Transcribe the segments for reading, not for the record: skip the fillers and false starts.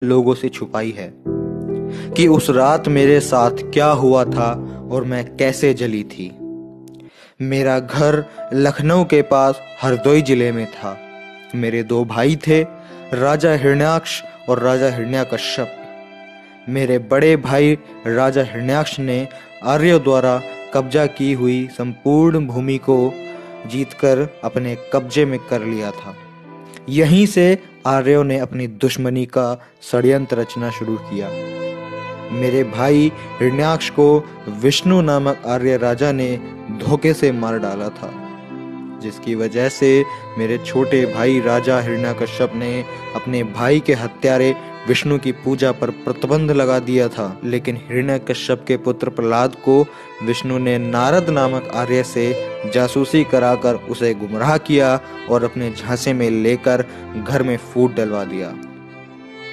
लोगों से छुपाई है कि उस रात मेरे साथ क्या हुआ था और मैं कैसे जली थी। मेरा घर लखनऊ के पास हरदोई जिले में था। मेरे दो भाई थे, राजा हिरण्याक्ष और राजा हिरण्यकश्यप। मेरे बड़े भाई राजा हिरण्याक्ष ने आर्यों द्वारा कब्जा की हुई संपूर्ण भूमि को जीतकर अपने कब्जे में कर लिया था। यहीं से आर्यों ने अपनी दुश्मनी का षड्यंत्र रचना शुरू किया। मेरे भाई हिरण्याक्ष को विष्णु नामक आर्य राजा ने धोखे से मार डाला था, जिसकी वजह से मेरे छोटे भाई राजा हिरण्यकश्यप ने अपने भाई के हत्यारे विष्णु की पूजा पर प्रतिबंध लगा दिया था। लेकिन हिरण्यकश्यप के पुत्र प्रहलाद को विष्णु ने नारद नामक आर्य से जासूसी कराकर उसे गुमराह किया और अपने झांसे में लेकर घर में फूट डलवा दिया।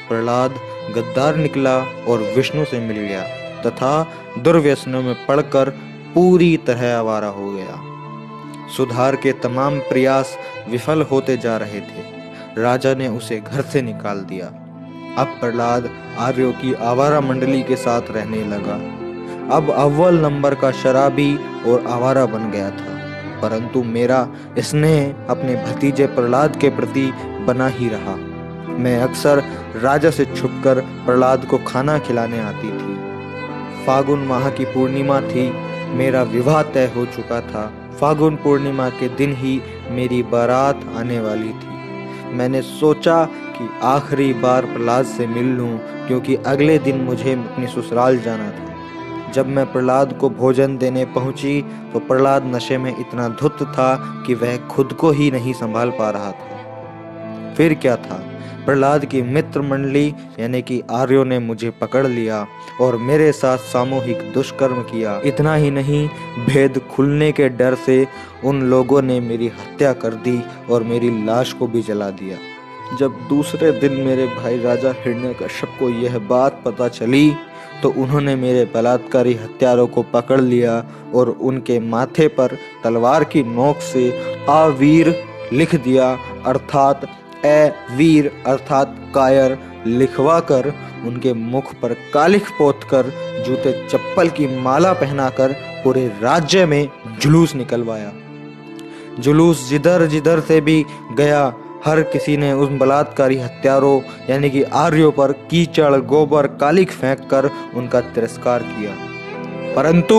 प्रहलाद गद्दार निकला और विष्णु से मिल गया तथा दुर्व्यसनों में पड़कर पूरी तरह आवारा हो गया। सुधार के तमाम प्रयास विफल होते जा रहे थे। राजा ने उसे घर से निकाल दिया। अब प्रहलाद आर्यों की आवारा मंडली के साथ रहने लगा। अब अव्वल नंबर का शराबी और आवारा बन गया था, परंतु मेरा स्नेह अपने भतीजे प्रहलाद के प्रति बना ही रहा। मैं अक्सर राजा से छुपकर प्रहलाद को खाना खिलाने आती थी। फागुन माह की पूर्णिमा थी। मेरा विवाह तय हो चुका था। फागुन पूर्णिमा के दिन ही मेरी बारात आने वाली थी। मैंने सोचा कि आखिरी बार प्रहलाद से मिल लूं, क्योंकि अगले दिन मुझे अपनी ससुराल जाना था। जब मैं प्रहलाद को भोजन देने पहुंची तो प्रहलाद नशे में इतना धुत था कि वह खुद को ही नहीं संभाल पा रहा था। फिर क्या था, प्रहलाद की मित्र मंडली यानी कि आर्यों ने मुझे पकड़ लिया और मेरे साथ सामूहिक दुष्कर्म किया। इतना ही नहीं, भेद खुलने के डर से उन लोगों ने मेरी हत्या कर दी और मेरी लाश को भी जला दिया। जब दूसरे दिन मेरे भाई राजा हिरण्यकश्यप को यह बात पता चली तो उन्होंने मेरे बलात्कारी हत्यारों को पकड़ लिया और उनके माथे पर तलवार की नोक से आवीर लिख दिया, अर्थात ए वीर अर्थात कायर लिखवा कर उनके मुख पर कालिख पोतकर जूते चप्पल की माला पहनाकर पूरे राज्य में जुलूस निकलवाया। जुलूस जिधर जिधर से भी गया, हर किसी ने उन बलात्कारी हत्यारों यानी कि आर्यों पर कीचड़ गोबर कालिख फेंक कर उनका तिरस्कार किया। परंतु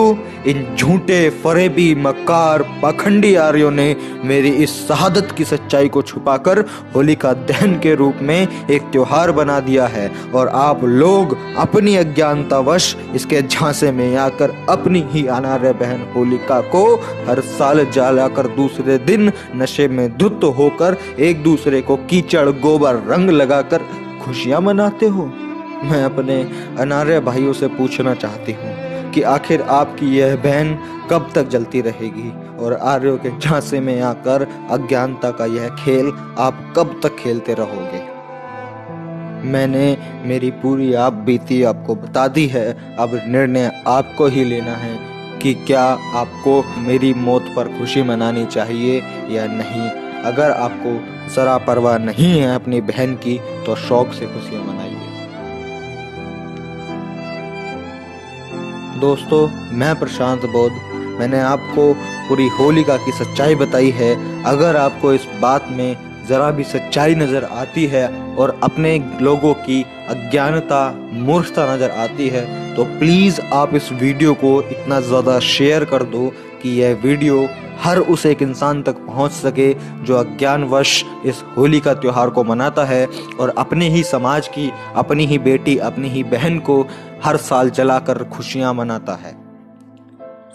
इन झूठे फरेबी मक्कार पाखंडी आर्यों ने मेरी इस शहादत की सच्चाई को छुपाकर होलिका दहन के रूप में एक त्योहार बना दिया है और आप लोग अपनी अज्ञानतावश इसके झांसे में आकर अपनी ही अनार्य बहन होलिका को हर साल जलाकर दूसरे दिन नशे में धुत होकर एक दूसरे को कीचड़ गोबर रंग लगाकर खुशियां मनाते हो। मैं अपने अनार्य भाइयों से पूछना चाहती हूँ कि आखिर आपकी यह बहन कब तक जलती रहेगी और आर्यों के झांसे में आकर अज्ञानता का यह खेल आप कब तक खेलते रहोगे। मैंने मेरी पूरी आप बीती आपको बता दी है। अब निर्णय आपको ही लेना है कि क्या आपको मेरी मौत पर खुशी मनानी चाहिए या नहीं। अगर आपको जरा परवाह नहीं है अपनी बहन की तो शौक से खुशियां मनाइए। दोस्तों, मैं प्रशांत बोध, मैंने आपको पूरी होलिका की सच्चाई बताई है। अगर आपको इस बात में जरा भी सच्चाई नजर आती है और अपने लोगों की अज्ञानता मूर्खता नजर आती है तो प्लीज आप इस वीडियो को इतना ज्यादा शेयर कर दो कि यह वीडियो हर उस एक इंसान तक पहुंच सके जो अज्ञानवश इस होली का त्योहार को मनाता है और अपने ही समाज की, अपनी ही बेटी, अपनी ही बहन को हर साल जलाकर खुशियां मनाता है।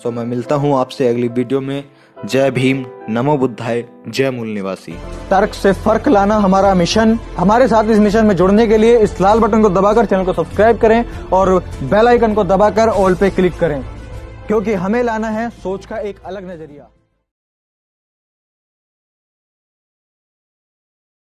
सो मैं मिलता हूं आपसे अगली वीडियो में। जय भीम, नमो बुद्धाय, जय मूल निवासी। तर्क से फर्क लाना हमारा मिशन। हमारे साथ इस मिशन में जुड़ने के लिए इस लाल बटन को दबाकर चैनल को सब्सक्राइब करें और बेल आइकन को दबाकर ऑल पे क्लिक करें, क्योंकि हमें लाना है सोच का एक अलग नजरिया।